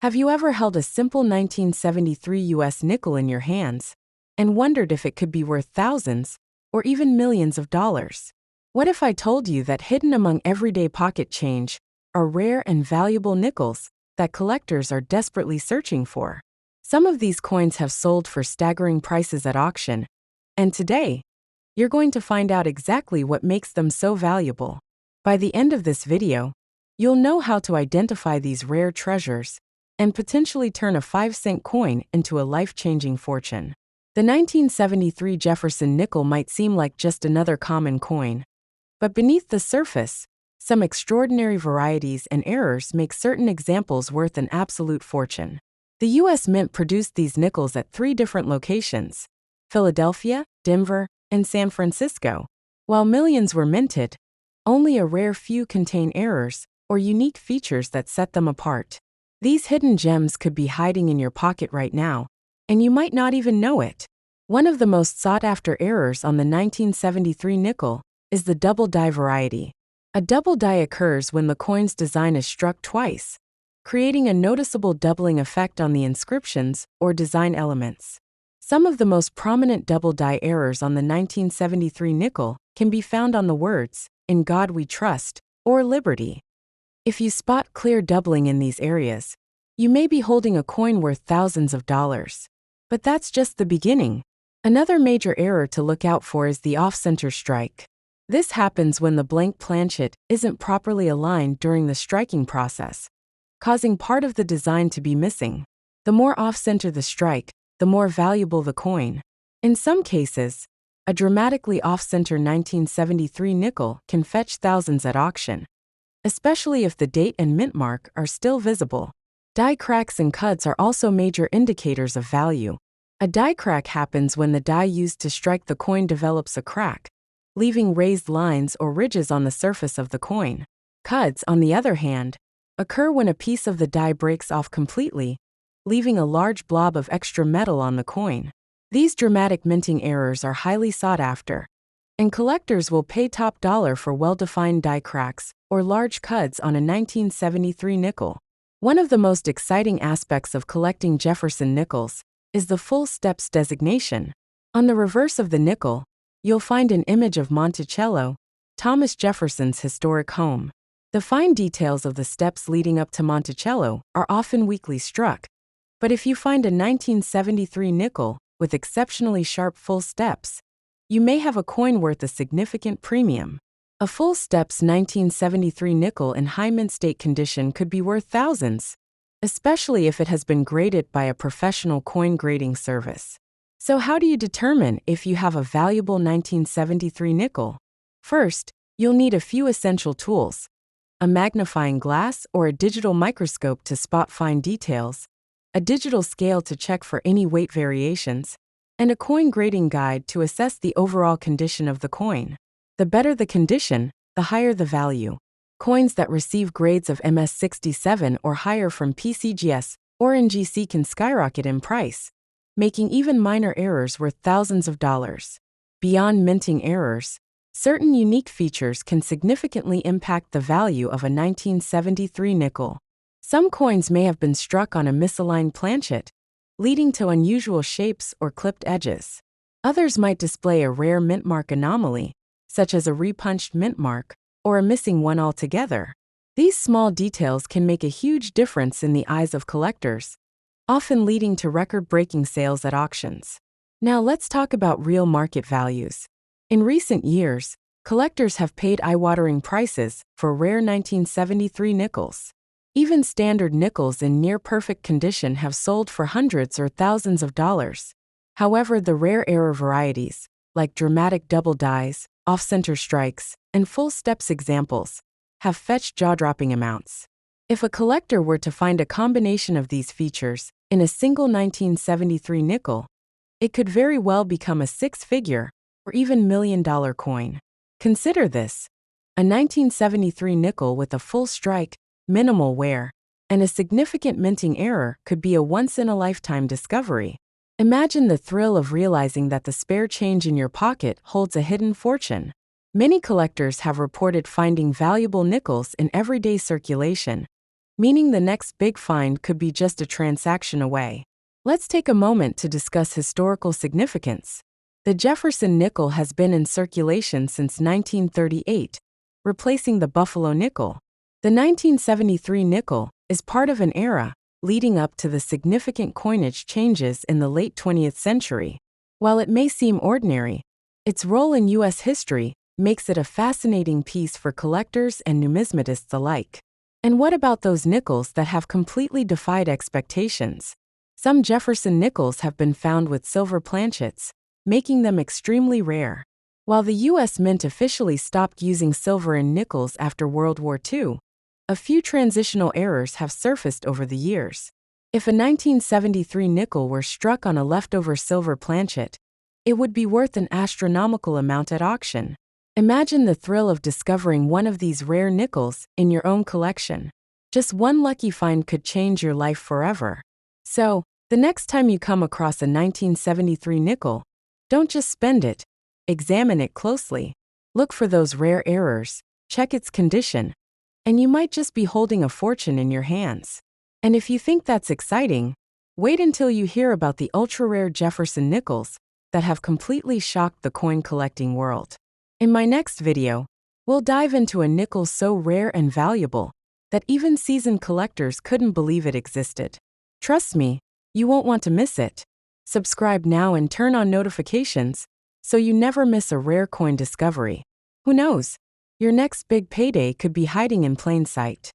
Have you ever held a simple 1973 US nickel in your hands and wondered if it could be worth thousands or even millions of dollars? What if I told you that hidden among everyday pocket change are rare and valuable nickels that collectors are desperately searching for? Some of these coins have sold for staggering prices at auction, and today, you're going to find out exactly what makes them so valuable. By the end of this video, you'll know how to identify these rare treasures and potentially turn a 5-cent coin into a life-changing fortune. The 1973 Jefferson nickel might seem like just another common coin, but beneath the surface, some extraordinary varieties and errors make certain examples worth an absolute fortune. The U.S. Mint produced these nickels at 3 different locations: Philadelphia, Denver, and San Francisco. While millions were minted, only a rare few contain errors or unique features that set them apart. These hidden gems could be hiding in your pocket right now, and you might not even know it. One of the most sought-after errors on the 1973 nickel is the double die variety. A double die occurs when the coin's design is struck twice, creating a noticeable doubling effect on the inscriptions or design elements. Some of the most prominent double die errors on the 1973 nickel can be found on the words, "In God We Trust," or "Liberty." If you spot clear doubling in these areas, you may be holding a coin worth thousands of dollars. But that's just the beginning. Another major error to look out for is the off-center strike. This happens when the blank planchet isn't properly aligned during the striking process, causing part of the design to be missing. The more off-center the strike, the more valuable the coin. In some cases, a dramatically off-center 1973 nickel can fetch thousands at auction, especially if the date and mint mark are still visible. Die cracks and cuts are also major indicators of value. A die crack happens when the die used to strike the coin develops a crack, leaving raised lines or ridges on the surface of the coin. Cuts, on the other hand, occur when a piece of the die breaks off completely, leaving a large blob of extra metal on the coin. These dramatic minting errors are highly sought after, and collectors will pay top dollar for well-defined die cracks or large cuts on a 1973 nickel. One of the most exciting aspects of collecting Jefferson nickels is the full steps designation. On the reverse of the nickel, you'll find an image of Monticello, Thomas Jefferson's historic home. The fine details of the steps leading up to Monticello are often weakly struck, but if you find a 1973 nickel with exceptionally sharp full steps, you may have a coin worth a significant premium. A full steps 1973 nickel in high mint state condition could be worth thousands, especially if it has been graded by a professional coin grading service. So how do you determine if you have a valuable 1973 nickel? First, you'll need a few essential tools: a magnifying glass or a digital microscope to spot fine details, a digital scale to check for any weight variations, and a coin grading guide to assess the overall condition of the coin. The better the condition, the higher the value. Coins that receive grades of MS67 or higher from PCGS or NGC can skyrocket in price, making even minor errors worth thousands of dollars. Beyond minting errors, certain unique features can significantly impact the value of a 1973 nickel. Some coins may have been struck on a misaligned planchet, leading to unusual shapes or clipped edges. Others might display a rare mint mark anomaly, such as a repunched mint mark or a missing one altogether. These small details can make a huge difference in the eyes of collectors, often leading to record-breaking sales at auctions. Now let's talk about real market values. In recent years, collectors have paid eye-watering prices for rare 1973 nickels. Even standard nickels in near-perfect condition have sold for hundreds or thousands of dollars. However, the rare error varieties, like dramatic double dies, off-center strikes, and full steps examples, have fetched jaw-dropping amounts. If a collector were to find a combination of these features in a single 1973 nickel, it could very well become a 6-figure or even million-dollar coin. Consider this: a 1973 nickel with a full strike, minimal wear, and a significant minting error could be a once-in-a-lifetime discovery. Imagine the thrill of realizing that the spare change in your pocket holds a hidden fortune. Many collectors have reported finding valuable nickels in everyday circulation, meaning the next big find could be just a transaction away. Let's take a moment to discuss historical significance. The Jefferson nickel has been in circulation since 1938, replacing the Buffalo nickel. The 1973 nickel is part of an era leading up to the significant coinage changes in the late 20th century. While it may seem ordinary, its role in U.S. history makes it a fascinating piece for collectors and numismatists alike. And what about those nickels that have completely defied expectations? Some Jefferson nickels have been found with silver planchets, making them extremely rare. While the U.S. Mint officially stopped using silver in nickels after World War II, a few transitional errors have surfaced over the years. If a 1973 nickel were struck on a leftover silver planchet, it would be worth an astronomical amount at auction. Imagine the thrill of discovering one of these rare nickels in your own collection. Just one lucky find could change your life forever. So, the next time you come across a 1973 nickel, don't just spend it. Examine it closely. Look for those rare errors, check its condition, and you might just be holding a fortune in your hands. And if you think that's exciting, wait until you hear about the ultra-rare Jefferson nickels that have completely shocked the coin collecting world. In my next video, we'll dive into a nickel so rare and valuable that even seasoned collectors couldn't believe it existed. Trust me, you won't want to miss it. Subscribe now and turn on notifications so you never miss a rare coin discovery. Who knows? Your next big payday could be hiding in plain sight.